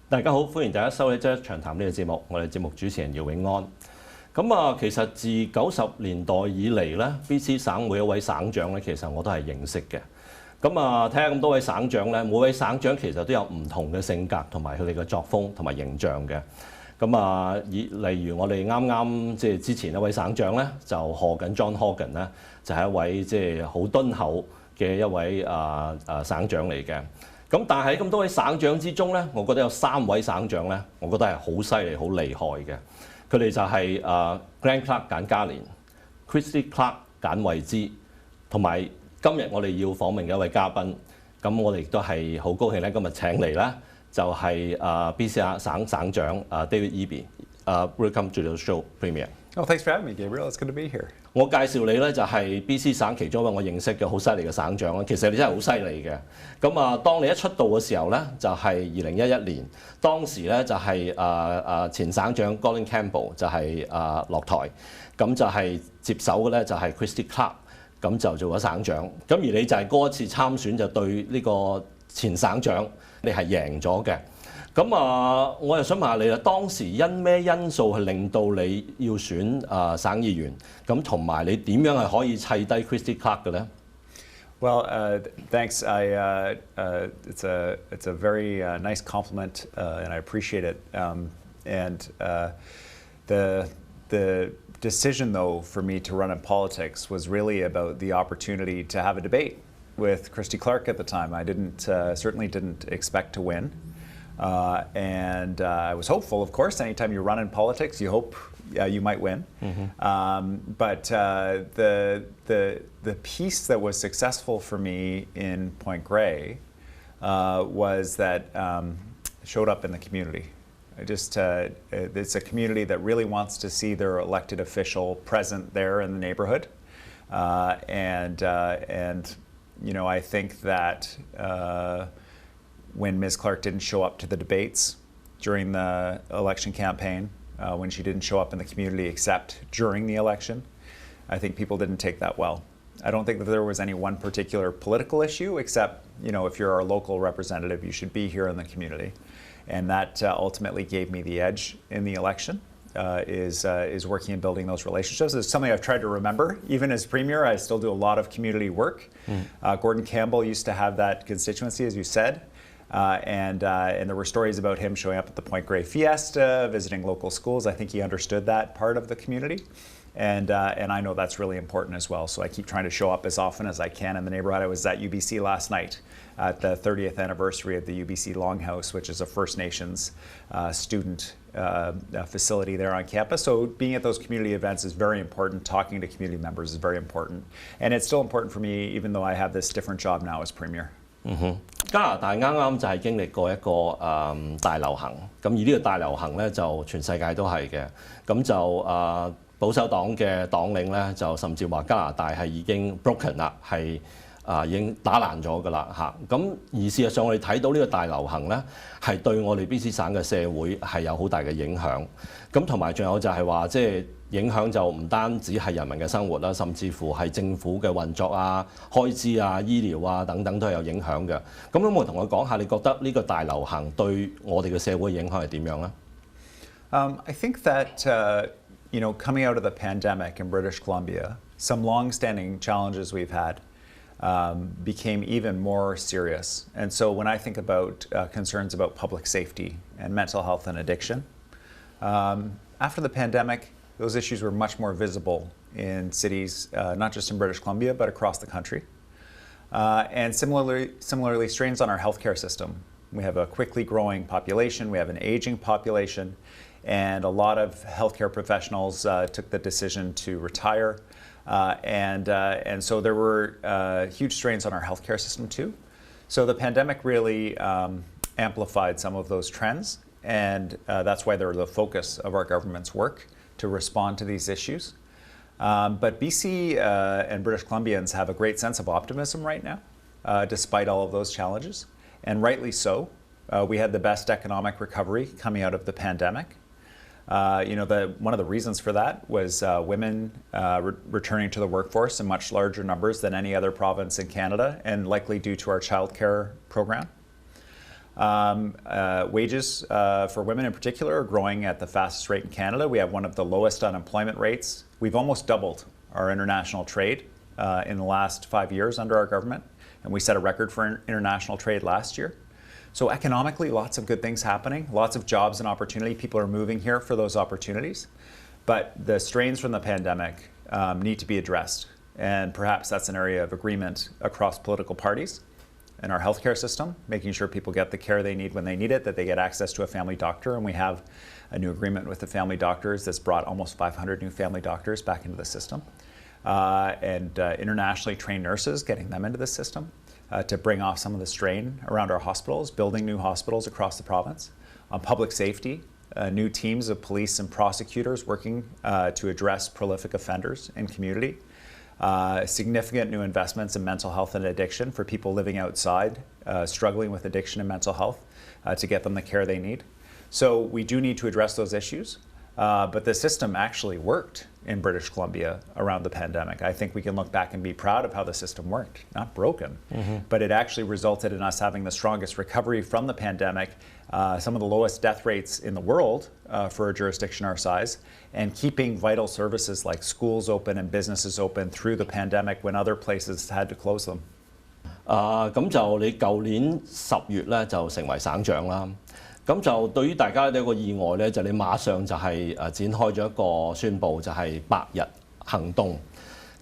大家好，歡迎大家收睇《即場談》呢個節目，我哋節目主持人姚永安。其實自90年代以嚟咧，BC 省每一位省長咧，其實我都係認識嘅。睇下咁多位省長咧，每位省長其實都有唔同嘅性格同埋佢哋嘅作風同埋形象嘅。例如我哋啱啱即係之前一位省長咧，就賀緊 John Horgan 咧，就係一位即係好敦厚嘅一位省長嚟嘅。但係喺咁多位省長之中咧，我覺得有3位省長咧，我覺得係好犀利、好厲害嘅。佢哋就係Grant Clark 簡嘉蓮、Christy Clark 簡惠芝，同埋今日我哋要訪問嘅一位嘉賓。我哋亦都係好高興咧，今日請嚟咧就係BC 省長David Yiu。Welcome to the show, Premier. Oh, thanks for having me, Gabriel. It's good to be here. 我介紹你咧就係 BC 省其中一位我認識嘅好犀利嘅省長啦。其實你真係好犀利嘅。當你一出道嘅時候咧，就係2011年，當時咧就係前省長 Gordon Campbell 就係落台，咁就係接手嘅咧就係 Christy Clark， 咁就做咗省長。而你就係嗰一次參選就對呢個前省長，你係贏咗嘅。我又想問下你啦，當時因咩因素係令到你要選省議員？同埋你點樣係可以砌低 Christy Clark 嘅咧？ Well, thanks. It's a very nice compliment, and I appreciate it. The decision, though, for me to run in politics was really about the opportunity to have a debate with Christy Clark at the time. I certainly didn't expect to win. I was hopeful, of course. Anytime you run in politics, you hope you might win. But the piece that was successful for me in Point Grey was that showed up in the community. It's a community that really wants to see their elected official present there in the neighborhood, and I think that. When Ms. Clark didn't show up to the debates during the election campaign, when she didn't show up in the community except during the election, I think people didn't take that well. I don't think that there was any one particular political issue, except, if you're our local representative, you should be here in the community. And that ultimately gave me the edge in the election, is working and building those relationships. It's something I've tried to remember. Even as Premier, I still do a lot of community work. Gordon Campbell used to have that constituency, as you said. And there were stories about him showing up at the Point Grey Fiesta, visiting local schools. I think he understood that part of the community. And I know that's really important as well. So I keep trying to show up as often as I can in the neighborhood. I was at UBC last night at the 30th anniversary of the UBC Longhouse, which is a First Nations student facility there on campus. So being at those community events is very important. Talking to community members is very important. And it's still important for me, even though I have this different job now as Premier. 加拿大啱啱就係經歷過一個大流行，而呢個大流行咧就全世界都係嘅，保守黨嘅黨領咧就甚至話加拿大係已經 broken 啦，係已經打爛咗㗎啦嚇。而事實上我哋睇到呢個大流行咧係對我哋 BC 省嘅社會係有好大嘅影響，同埋仲有就係話即係。影響就唔單止係人民嘅生活啦，甚至乎係政府嘅運作啊、開支啊、醫療啊等等都係有影響嘅。咁可唔可以同我講下，你覺得呢個大流行對我哋嘅社會影響係點樣咧？ I think that coming out of the pandemic in British Columbia, some long-standing challenges we've had became even more serious. And so when I think about concerns about public safety and mental health and addiction, after the pandemic, those issues were much more visible in cities, not just in British Columbia, but across the country. And similarly, strains on our healthcare system. We have a quickly growing population, we have an aging population, and a lot of healthcare professionals took the decision to retire. And so there were huge strains on our healthcare system too. So the pandemic really amplified some of those trends, and that's why they're the focus of our government's work to respond to these issues. But BC and British Columbians have a great sense of optimism right now, despite all of those challenges, and rightly so. We had the best economic recovery coming out of the pandemic. One of the reasons for that was women returning to the workforce in much larger numbers than any other province in Canada, and likely due to our childcare program. Wages for women in particular are growing at the fastest rate in Canada. We have one of the lowest unemployment rates. We've almost doubled our international trade in the last 5 years under our government, and we set a record for international trade last year. So economically, lots of good things happening, lots of jobs and opportunity. People are moving here for those opportunities. But the strains from the pandemic need to be addressed, and perhaps that's an area of agreement across political parties. In our healthcare system, making sure people get the care they need when they need it, that they get access to a family doctor. And we have a new agreement with the family doctors that's brought almost 500 new family doctors back into the system. And internationally trained nurses, getting them into the system to bring off some of the strain around our hospitals, building new hospitals across the province. On public safety, new teams of police and prosecutors working to address prolific offenders in community. Significant new investments in mental health and addiction for people living outside, struggling with addiction and mental health, to get them the care they need. So we do need to address those issues, but the system actually worked in British Columbia around the pandemic. I think we can look back and be proud of how the system worked, not broken, but it actually resulted in us having the strongest recovery from the pandemic, some of the lowest death rates in the world for a jurisdiction our size, and keeping vital services like schools open and businesses open through the pandemic when other places had to close them. 咁就你舊年10月咧就成為省長啦。咁就對於大家都有個意外咧，就你馬上就係展開咗一個宣佈，就係100日行動。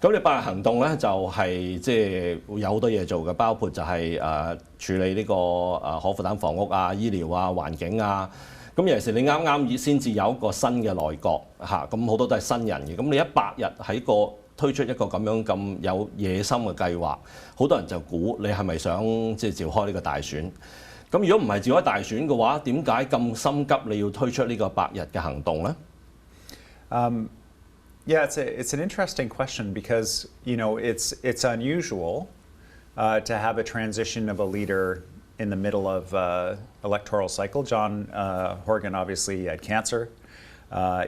咁你100日行動咧就係即係會有好多嘢做嘅，包括就係處理呢個可負擔房屋啊、醫療啊、環境啊。咁尤其是你啱啱先至有一個新嘅內閣嚇，咁好多都係新人嘅。咁你100日喺個推出一個咁有野心嘅計劃，好多人就估你係咪想即係召開呢個大選？咁如果唔係召開大選嘅話，點解咁心急你要推出呢個100日嘅行動咧？Yeah, it's an interesting question because it's unusual to have a transition of a leader in the middle of electoral cycle. John Horgan obviously had cancer.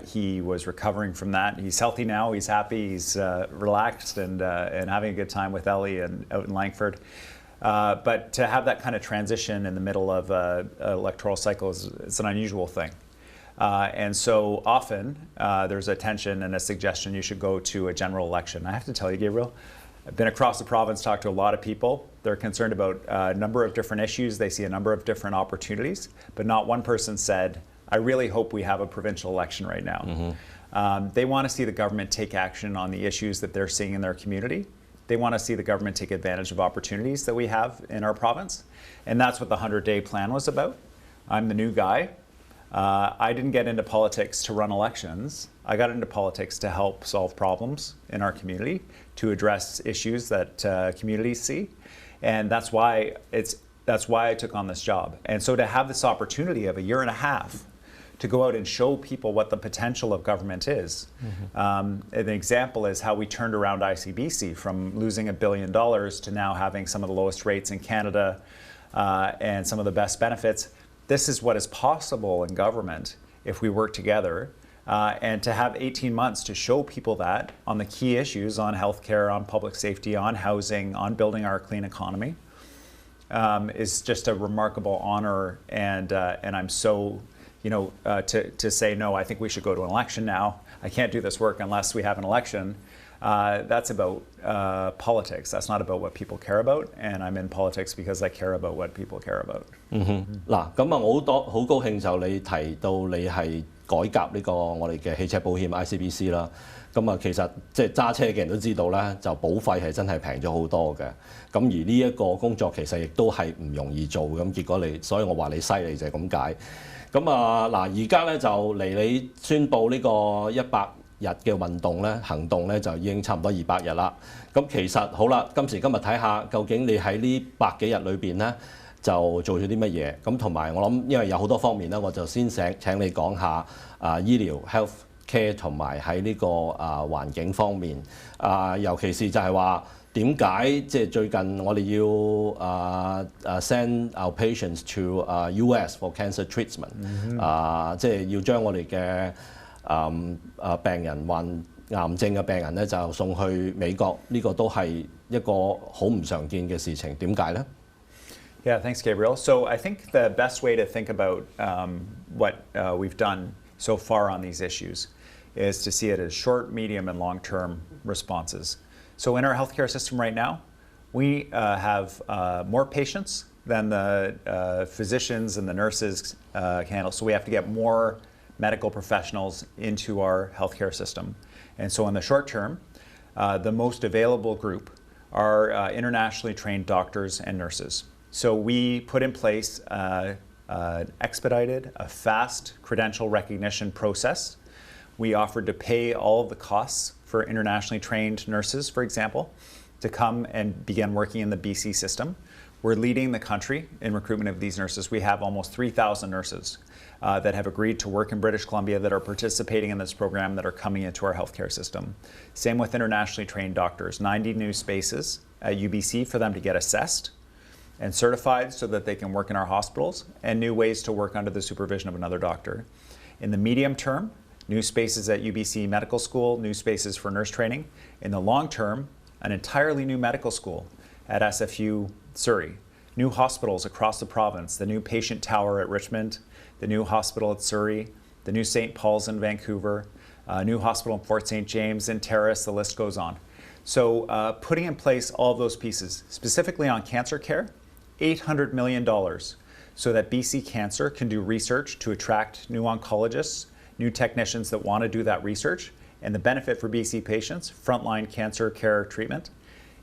He was recovering from that. He's healthy now. He's happy. He's relaxed and having a good time with Ellie and out in Langford. But to have that kind of transition in the middle of an electoral cycle is an unusual thing. And so often there's a tension and a suggestion you should go to a general election. I have to tell you, Gabriel, I've been across the province, talked to a lot of people. They're concerned about a number of different issues. They see a number of different opportunities, but not one person said, I really hope we have a provincial election right now. They want to see the government take action on the issues that they're seeing in their community. They want to see the government take advantage of opportunities that we have in our province. And that's what the 100-day plan was about. I'm the new guy. I didn't get into politics to run elections. I got into politics to help solve problems in our community, to address issues that communities see. And that's why I took on this job. And so to have this opportunity of a year and a half to go out and show people what the potential of government is. An example is how we turned around ICBC from losing $1 billion to now having some of the lowest rates in Canada and some of the best benefits. This is what is possible in government if we work together. And to have 18 months to show people that on the key issues on healthcare, on public safety, on housing, on building our clean economy is just a remarkable honor. And I'm so to say, no, I think we should go to an election now. I can't do this work unless we have an election. That's about politics. That's not about what people care about. And I'm in politics because I care about what people care about. 嗱，咁啊，我好高興就你提到你係改革呢個我哋嘅汽車保險 ICBC 啦。咁啊，其實即係揸車嘅人都知道咧，就保費係真係平咗好多嘅。咁而呢一個工作其實亦都係唔容易做咁，結果所以我話你犀利就係咁解。咁啊嗱，而家咧就離你宣布呢個100日嘅運動咧行動咧就已經差唔多200日啦。咁其實好啦，今時今日睇下究竟你喺呢100幾日裏邊咧就做咗啲乜嘢？咁同埋我諗，因為有好多方面咧，我就先請你講下醫療 health care 同埋喺呢個環境方面尤其是就係話點解即係最近我哋要send our patients to US for cancer treatment 即係要將我哋嘅病人患癌症嘅病人咧就送去美國，呢個都係一個好唔常見嘅事情。點解咧 Yeah, thanks, Gabriel. So I think the best way to think about what we've done so far on these issues is to see it as short, medium, and long-term responses. So in our healthcare system right now, we have more patients than the physicians and the nurses can handle. So we have to get more medical professionals into our healthcare system. And so in the short term, the most available group are internationally trained doctors and nurses. So we put in place an expedited, a fast credential recognition process. We offered to pay all of the costs for internationally trained nurses, for example, to come and begin working in the BC system. We're leading the country in recruitment of these nurses. We have almost 3,000 nurses that have agreed to work in British Columbia that are participating in this program that are coming into our healthcare system. Same with internationally trained doctors, 90 new spaces at UBC for them to get assessed and certified so that they can work in our hospitals, and new ways to work under the supervision of another doctor. In the medium term, new spaces at UBC Medical School, new spaces for nurse training. In the long term, an entirely new medical school at SFU Surrey, new hospitals across the province, the new patient tower at Richmond, the new hospital at Surrey, the new St. Paul's in Vancouver, new hospital in Fort St. James in Terrace, the list goes on. So putting in place all of those pieces, specifically on cancer care, $800 million so that BC Cancer can do research to attract new oncologists, new technicians that want to do that research, and the benefit for BC patients, frontline cancer care treatment.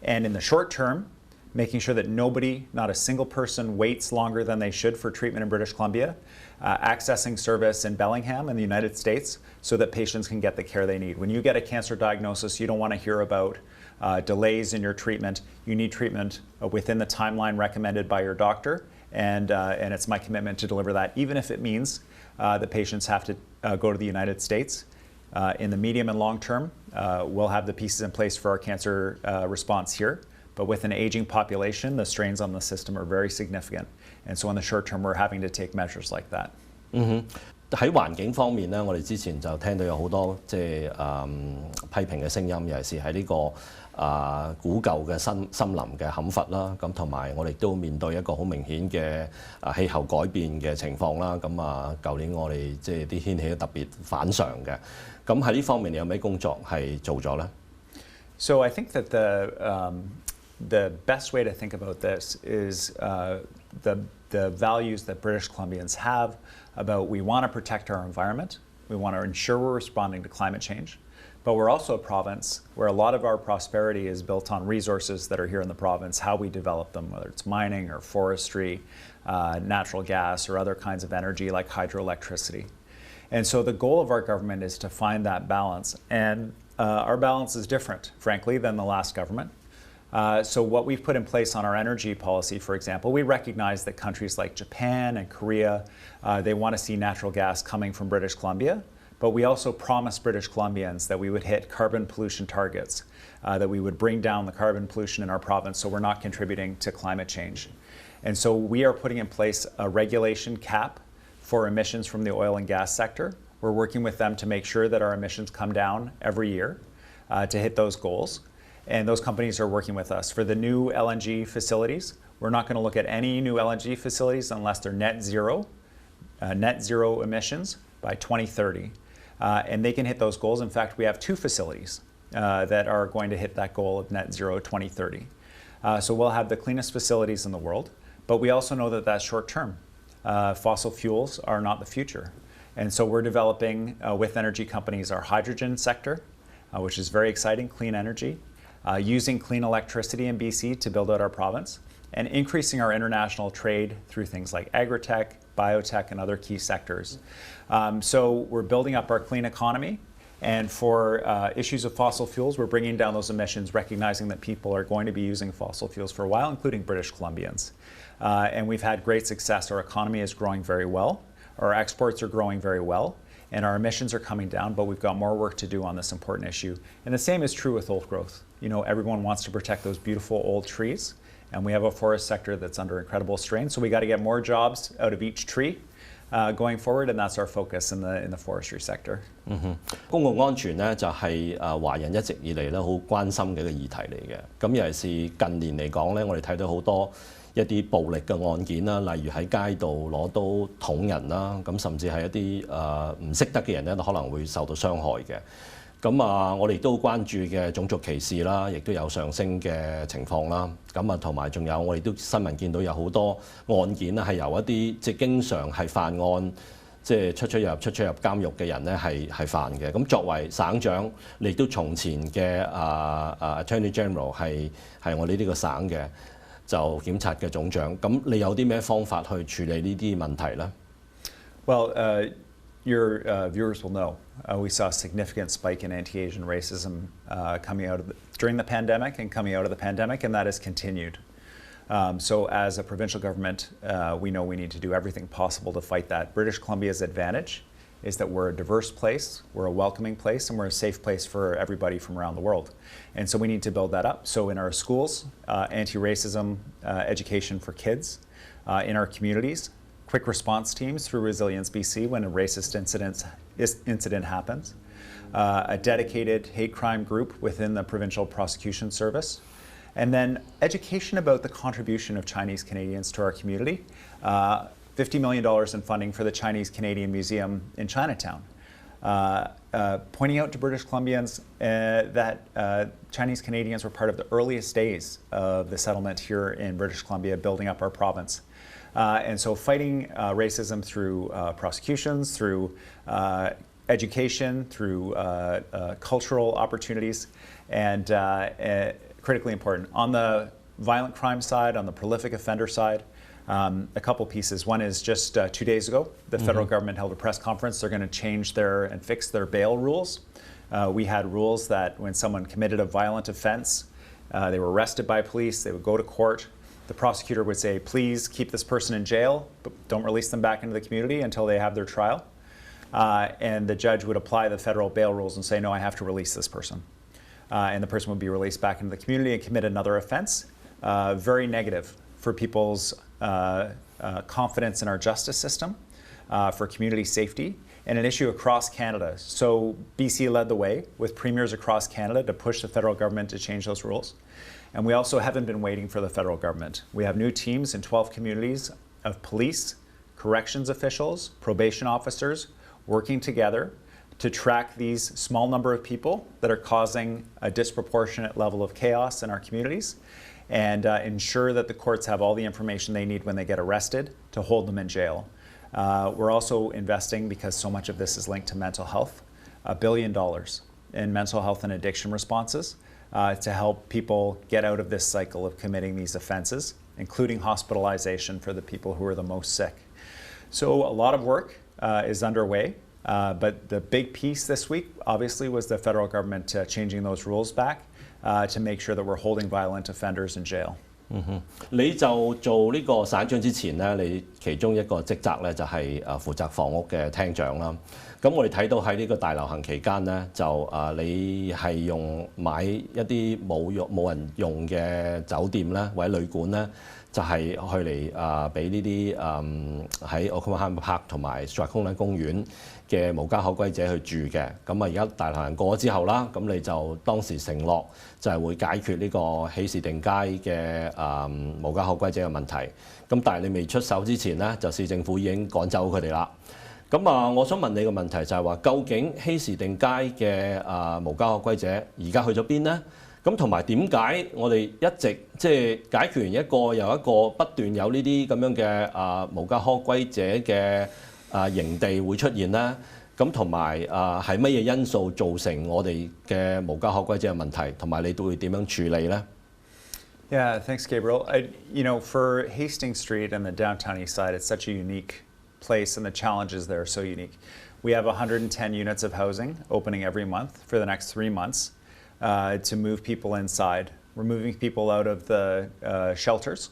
And in the short term, making sure that nobody, not a single person, waits longer than they should for treatment in British Columbia, accessing service in Bellingham in the United States so that patients can get the care they need. When you get a cancer diagnosis, you don't want to hear about delays in your treatment. You need treatment within the timeline recommended by your doctor, and it's my commitment to deliver that, even if it means that patients have to go to the United States. In the medium and long term, we'll have the pieces in place for our cancer response here. But with an aging population, the strains on the system are very significant. And so in the short term, we're having to take measures like that. 喺環境方面咧，我哋之前就聽到有好多批評嘅聲音，尤其是喺呢個古舊嘅森林嘅砍伐啦，咁同埋我哋都面對一個好明顯嘅氣候改變嘅情況啦。咁舊年我哋啲天氣都特別反常嘅。咁喺呢方面，你有咩工作係做咗咧？ So I think that the best way to think about this is the values that British Columbians have about we want to protect our environment, we want to ensure we're responding to climate change, but we're also a province where a lot of our prosperity is built on resources that are here in the province, how we develop them, whether it's mining or forestry, natural gas or other kinds of energy like hydroelectricity. And so the goal of our government is to find that balance, and our balance is different, frankly, than the last government. So what we've put in place on our energy policy, for example, we recognize that countries like Japan and Korea, they want to see natural gas coming from British Columbia, but we also promised British Columbians that we would hit carbon pollution targets, that we would bring down the carbon pollution in our province so we're not contributing to climate change. And so we are putting in place a regulation cap for emissions from the oil and gas sector. We're working with them to make sure that our emissions come down every year to hit those goals. And those companies are working with us. For the new LNG facilities, we're not going to look at any new LNG facilities unless they're net zero emissions by 2030. And they can hit those goals. In fact, we have 2 facilities that are going to hit that goal of net zero 2030. So we'll have the cleanest facilities in the world, but we also know that that's short term. Fossil fuels are not the future. And so we're developing with energy companies our hydrogen sector, which is very exciting, clean energy. Using clean electricity in BC to build out our province, and increasing our international trade through things like agri-tech, biotech, and other key sectors. So we're building up our clean economy, and for issues of fossil fuels, we're bringing down those emissions, recognizing that people are going to be using fossil fuels for a while, including British Columbians. And we've had great success. Our economy is growing very well. Our exports are growing very well. And our emissions are coming down, but we've got more work to do on this important issue. And the same is true with old growth. You know, everyone wants to protect those beautiful old trees, and we have a forest sector that's under incredible strain. So we got to get more jobs out of each tree going forward, and that's our focus in the forestry sector. 公共安全咧就係華人一直以嚟咧好關心嘅一個議題嚟嘅。咁尤其是近年嚟講咧，我哋睇到好多一啲暴力嘅案件啦，例如喺街度攞刀捅人啦，咁甚至係一啲唔識得嘅人咧，可能會受到傷害嘅。咁我哋都關注嘅種族歧視啦，亦都有上升嘅情況啦。咁同埋仲有我哋都新聞見到有好多案件咧，係由一啲即係經常係犯案，即係出入監獄嘅人咧係犯嘅。咁作為省長，你亦都從前嘅Attorney General 係我哋呢個省嘅就檢察嘅總長。咁你有啲咩方法去處理呢啲問題咧？ Well, your viewers will know we saw a significant spike in anti-Asian racism coming out of during the pandemic and coming out of the pandemic, and that has continued. So as a provincial government, we know we need to do everything possible to fight that. British Columbia's advantage is that we're a diverse place, we're a welcoming place, and we're a safe place for everybody from around the world. And so we need to build that up. So in our schools, anti-racism education for kids, in our communities, quick response teams through Resilience BC when a racist incident happens, a dedicated hate crime group within the Provincial Prosecution Service, and then education about the contribution of Chinese Canadians to our community. $50 million in funding for the Chinese Canadian Museum in Chinatown. Pointing out to British Columbians that Chinese Canadians were part of the earliest days of the settlement here in British Columbia, building up our province. And so fighting racism through prosecutions, through education, through cultural opportunities, and critically important. On the violent crime side, on the prolific offender side, a couple pieces. One is just 2 days ago, the federal government held a press conference. They're going to change and fix their bail rules. We had rules that when someone committed a violent offense, they were arrested by police, they would go to court. The prosecutor would say, please keep this person in jail, but don't release them back into the community until they have their trial. And the judge would apply the federal bail rules and say, no, I have to release this person. And the person would be released back into the community and commit another offense. Very negative for people's confidence in our justice system, for community safety, and an issue across Canada. So BC led the way with premiers across Canada to push the federal government to change those rules. And we also haven't been waiting for the federal government. We have new teams in 12 communities of police, corrections officials, probation officers working together to track these small number of people that are causing a disproportionate level of chaos in our communities, and ensure that the courts have all the information they need when they get arrested to hold them in jail. We're also investing, because so much of this is linked to mental health, $1 billion in mental health and addiction responses to help people get out of this cycle of committing these offenses, including hospitalization for the people who are the most sick. So a lot of work is underway, but the big piece this week, obviously, was the federal government changing those rules back to make sure that we're holding violent offenders in jail. 你就做呢個省長之前咧，你其中一個職責咧就係負責房屋嘅廳長啦。咁我哋睇到喺呢個大流行期間咧，就你係買一啲冇人用嘅酒店咧，或者旅館咧，就係去嚟俾呢啲喺 Oklahoma Park 同埋 Strathcona 公園嘅無家可歸者去住嘅。咁而家大流行過咗之後啦，咁你就當時承諾就係會解決呢個喜事定街嘅無家可歸者嘅問題。咁但係你未出手之前咧，就市政府已經趕走佢哋啦。咁我想問你個問題就係話，究竟喜事定街嘅無家可歸者而家去咗邊呢？咁同埋點解我哋一直即係解決完一個又一個不斷有呢啲咁樣嘅無家可歸者嘅營地會出現呢？咁同埋係乜嘢因素造成我哋嘅無家可歸者嘅問題，同埋你都會點樣處理呢？ Yeah, thanks, Gabriel. For Hastings Street and the downtown east side, it's such a unique place, and the challenges there are so unique. We have 110 units of housing opening every month for the next 3 months to move people inside. We're moving people out of the shelters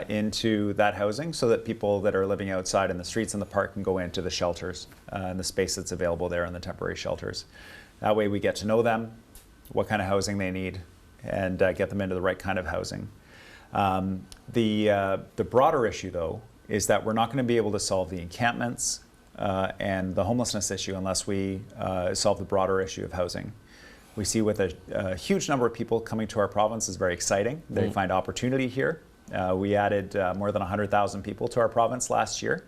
into that housing so that people that are living outside in the streets and the park can go into the shelters and the space that's available there in the temporary shelters. That way we get to know them, what kind of housing they need, and get them into the right kind of housing. The broader issue, though, is that we're not going to be able to solve the encampments and the homelessness issue unless we solve the broader issue of housing. We see with a huge number of people coming to our province is very exciting. They find opportunity here. We added more than 100,000 people to our province last year.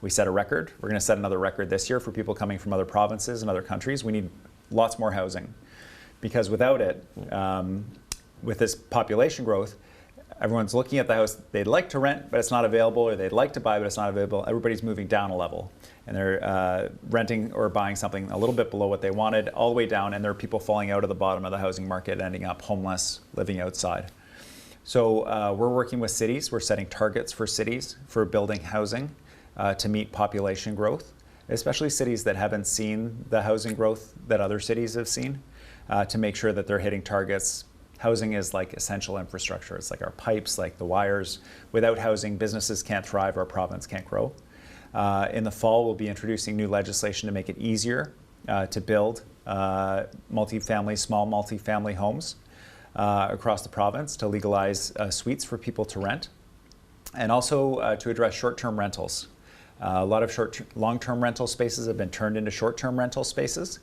We set a record. We're going to set another record this year for people coming from other provinces and other countries. We need lots more housing because without it, with this population growth, everyone's looking at the house they'd like to rent, but it's not available, or they'd like to buy, but it's not available. Everybody's moving down a level, and they're renting or buying something a little bit below what they wanted, all the way down, and there are people falling out of the bottom of the housing market, ending up homeless, living outside. So we're working with cities. We're setting targets for cities for building housing to meet population growth, especially cities that haven't seen the housing growth that other cities have seen, to make sure that they're hitting targets. Housing is like essential infrastructure. It's like our pipes, like the wires. Without housing, businesses can't thrive, our province can't grow. In the fall, we'll be introducing new legislation to make it easier to build multifamily, small multifamily homes across the province, to legalize suites for people to rent, and also to address short-term rentals. A lot of long-term rental spaces have been turned into short-term rental spaces,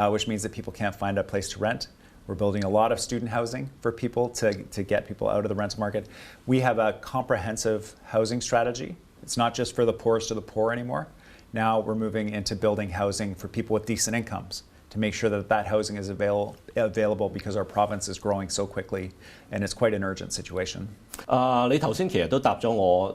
which means that people can't find a place to rent. We're building a lot of student housing for people to get people out of the rental market. We have a comprehensive housing strategy. It's not just for the poorest of the poor anymore. Now we're moving into building housing for people with decent incomes, to make sure that that housing is available because our province is growing so quickly, and it's quite an urgent situation. 你頭先其實都答咗我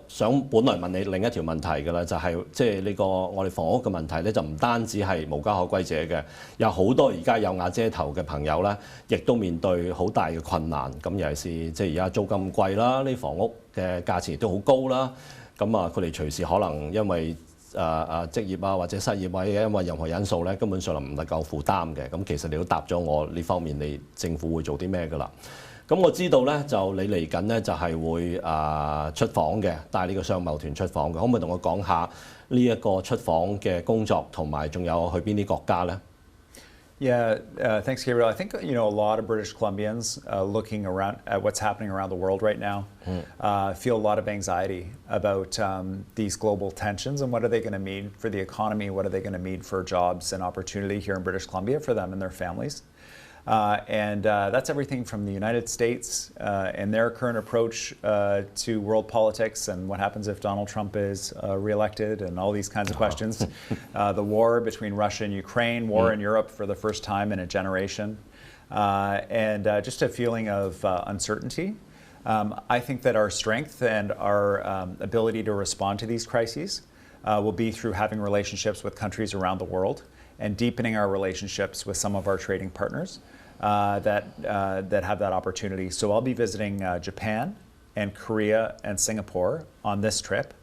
本來問你另一條問題㗎啦，就係即係呢個我哋房屋嘅問題咧，就唔單止係無家可歸者嘅，有好多而家有瓦遮頭嘅朋友咧，亦都面對好大嘅困難。咁尤其是即係而家租金咁貴啦，呢房屋嘅價錢亦都好高啦。咁佢哋隨時可能因為職業啊或者失業或者因為任何因素咧，根本上唔能夠負擔嘅。咁其實你都答咗我呢方面，你政府會做啲咩㗎啦？咁我知道咧，就你嚟緊咧就係會出訪嘅，帶呢個商貿團出訪嘅。可唔可以同我講下呢一個出訪嘅工作，同埋仲有去邊啲國家咧？ Yeah, thanks, Gabriel. I think a lot of British Columbians looking around at what's happening around the world right now feel a lot of anxiety about these global tensions and what are they going to mean for the economy, what are they going to mean for jobs and opportunity here in British Columbia for them and their families. And that's everything from the United States and their current approach to world politics and what happens if Donald Trump is reelected and all these kinds of questions. The war between Russia and Ukraine, war in Europe for the first time in a generation, and just a feeling of uncertainty. I think that our strength and our ability to respond to these crises will be through having relationships with countries around the world and deepening our relationships with some of our trading partners that have that opportunity. So I'll be visiting Japan and Korea and Singapore on this trip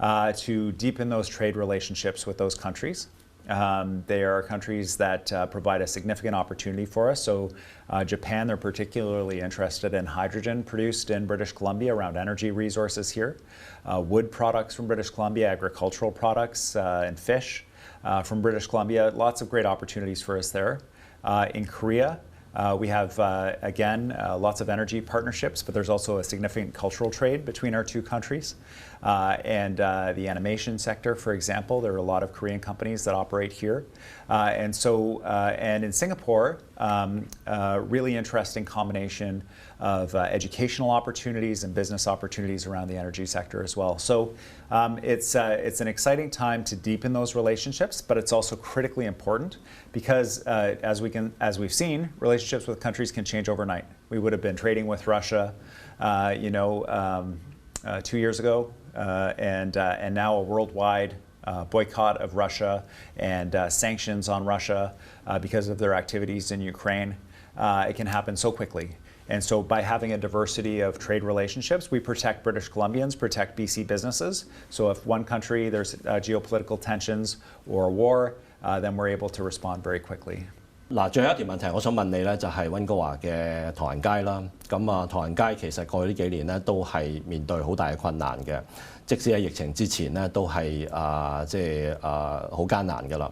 to deepen those trade relationships with those countries. They are countries that provide a significant opportunity for us. So Japan, they're particularly interested in hydrogen produced in British Columbia around energy resources here, wood products from British Columbia, agricultural products, and fish. From British Columbia, lots of great opportunities for us there. In Korea, we have, again, lots of energy partnerships, but there's also a significant cultural trade between our two countries. And the animation sector, for example, there are a lot of Korean companies that operate here. And in Singapore, really interesting combination of educational opportunities and business opportunities around the energy sector as well. So it's an exciting time to deepen those relationships, but it's also critically important because as we've seen, relationships with countries can change overnight. We would have been trading with Russia, 2 years ago, and now a worldwide boycott of Russia and sanctions on Russia because of their activities in Ukraine. It can happen so quickly. And so by having a diversity of trade relationships, we protect British Columbians, protect BC businesses. So if one country, there's geopolitical tensions or a war, then we're able to respond very quickly. 嗱，最後一條問題，我想問你咧，就係溫哥華嘅唐人街啦。咁唐人街其實過去呢幾年咧，都係面對好大嘅困難嘅。即使喺疫情之前咧，都係好艱難㗎啦。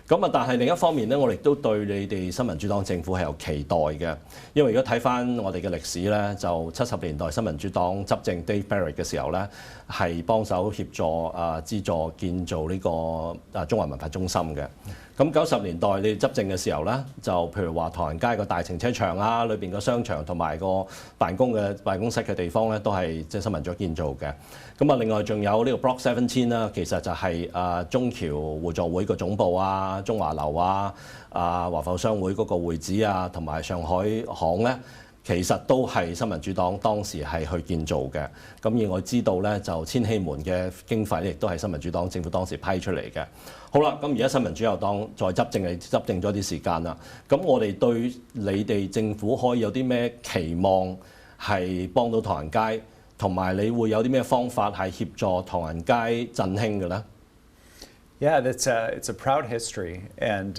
咁啊，但係另一方面咧，我哋都對你哋新民主黨政府係有期待嘅，因為如果睇翻我哋嘅歷史咧，就70年代新民主黨執政 Dave Barrett 嘅時候咧，係幫手協助資助建造呢個中華文化中心嘅。咁90年代你哋執政嘅時候咧，就譬如話唐人街個大停車場啊，裏邊個商場同埋個辦公室嘅地方咧，都係即係新民主黨建造嘅。咁啊，另外仲有呢個 Block 17啦，其實就係中橋互助會個總部啊、中華樓啊、華埠商會嗰個會址啊，同埋上海行咧，其實都係新民主黨當時係去建造嘅。咁而我知道咧，就千禧門嘅經費亦都係新民主黨政府當時批出嚟嘅。好啦，咁而家新民主黨再執政咗啲時間啦。咁我哋對你哋政府可以有啲咩期望係幫到唐人街？同埋你會有啲咩方法係協助唐人街振興嘅咧？ Yeah, it's a proud history, and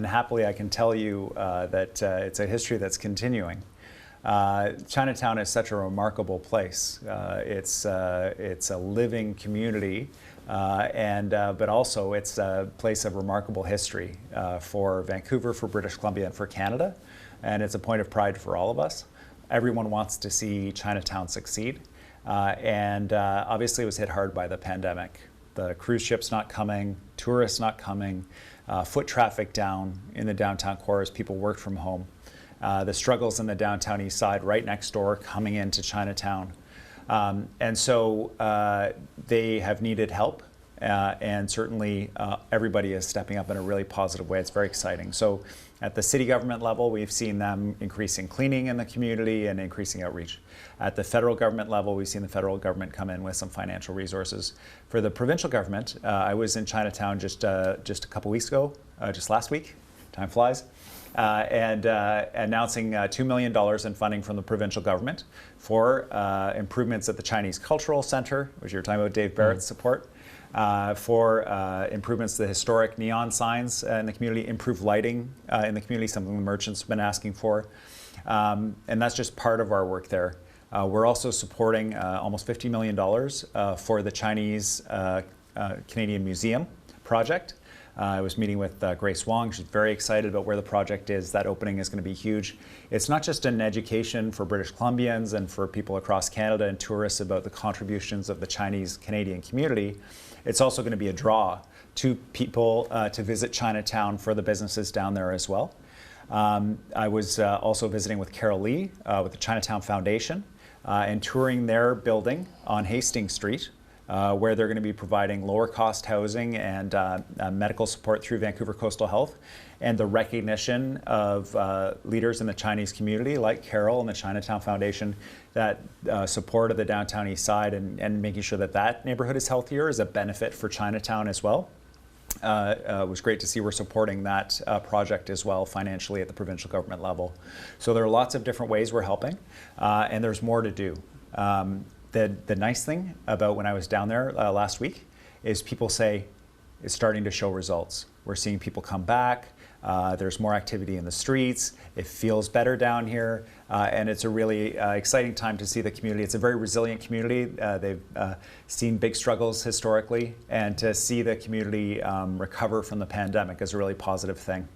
happily I can tell you that it's a history that's continuing. Chinatown is such a remarkable place. It's a living community, but also it's a place of remarkable history for Vancouver, for British Columbia, and for Canada, and it's a point of pride for all of us. Everyone wants to see Chinatown succeed. Obviously it was hit hard by the pandemic. The cruise ships not coming, tourists not coming, foot traffic down in the downtown core as people worked from home. The struggles in the downtown east side right next door coming into Chinatown. So they have needed help. And certainly everybody is stepping up in a really positive way. It's very exciting. So at the city government level, we've seen them increasing cleaning in the community and increasing outreach. At the federal government level, we've seen the federal government come in with some financial resources. For the provincial government, I was in Chinatown just a couple weeks ago, just last week, time flies, and announcing $2 million in funding from the provincial government for improvements at the Chinese Cultural Center, which you were talking about Dave Barrett's support. For improvements to the historic neon signs in the community, improved lighting in the community, something the merchants have been asking for. And that's just part of our work there. We're also supporting almost $50 million for the Chinese Canadian Museum project. I was meeting with Grace Wong. She's very excited about where the project is. That opening is going to be huge. It's not just an education for British Columbians and for people across Canada and tourists about the contributions of the Chinese Canadian community. It's also going to be a draw to people to visit Chinatown for the businesses down there as well. I was also visiting with Carol Lee with the Chinatown Foundation and touring their building on Hastings Street, where they're going to be providing lower cost housing and medical support through Vancouver Coastal Health, and the recognition of leaders in the Chinese community like Carol and the Chinatown Foundation that support of the downtown east side and making sure that that neighborhood is healthier is a benefit for Chinatown as well. It was great to see we're supporting that project as well financially at the provincial government level. So there are lots of different ways we're helping, and there's more to do. The nice thing about when I was down there last week is people say it's starting to show results. We're seeing people come back. There's more activity in the streets. It feels better down here. And it's a really exciting time to see the community. It's a very resilient community. They've seen big struggles historically. And to see the community recover from the pandemic is a really positive thing.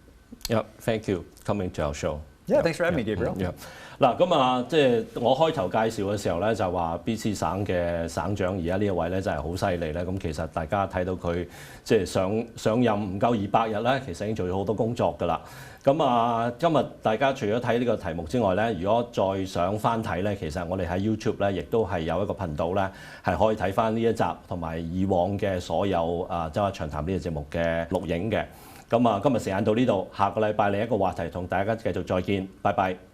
Yeah, thank you coming to our show. Yeah, thanks for having me, Gabriel. Yeah. 嗱，咁啊，即係我開頭介紹嘅時候咧，就話 BC 省嘅省長而家呢一位咧真係好犀利咧。咁其實大家睇到佢即係上任唔夠200日咧，其實已經做咗好多工作㗎啦。咁啊，今日大家除咗睇呢個題目之外咧，如果再想翻睇咧，其實我哋喺 YouTube 咧亦都係有一個頻道咧，係可以睇翻呢一集同埋以往嘅所有周一長談呢個節目嘅錄影嘅。咁啊，今日時間到呢度，下個禮拜另一個話題同大家繼續再見，拜拜。